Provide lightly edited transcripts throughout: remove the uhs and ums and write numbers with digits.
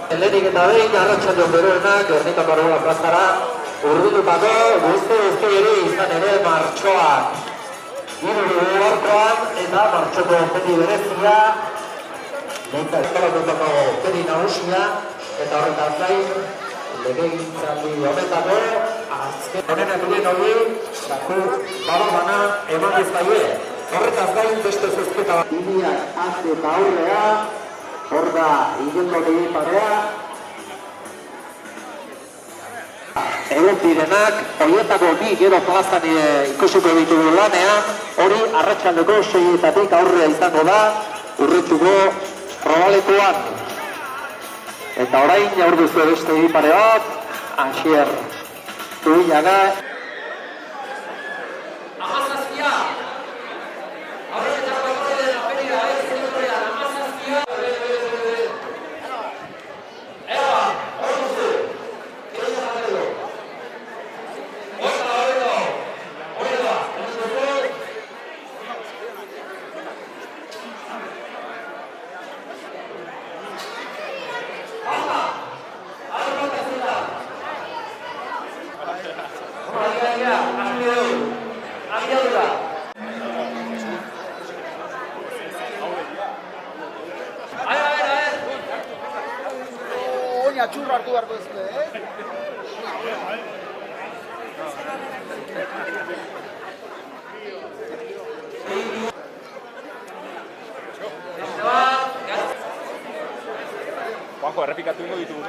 Lehenik eta behin, arratsaldeon beroenak, Gernikako Arbola plazara, hurbilutako guzti ere izan ere martxoak. Hiru horkoan eta martxoko pedi berezia, lehenka eskalakotako pedi nagusia, eta horretaz gain, legegintzaldi honetako, azken honenak duen hori, zaku bababana eman ezkaie. Horretaz gain, beste zuzketa bat. Iriak azte eta aurrea, hor da, hilendo digiparea. Egon direnak, horietako bi gero plazan ikusiko ditugu lanean, hori arratsaldeko 6-etatik aurrea izango da, Urretxuko probalekuan. Eta orain, jaur duzu beste egipare bat, Anxier Zubillaga. Txurro hartu beharko ezke, Juanjo, errepikatu ingo ditugu.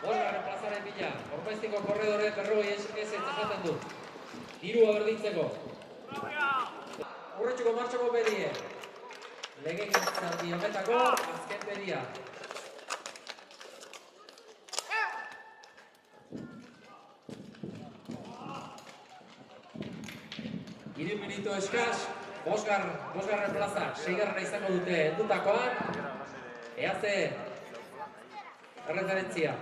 Bosgarren plazaren bila, Ormaiztiko korredore berrogei ez esaten du. Hirua berdintzeko. Urretxuko martxoko pedie. Legegintzaldi honetako azken pedia. 3 minutu eskas, bosgarren plaza, 6garrena izango dute heldutakoan. Eaze, erreferentzia.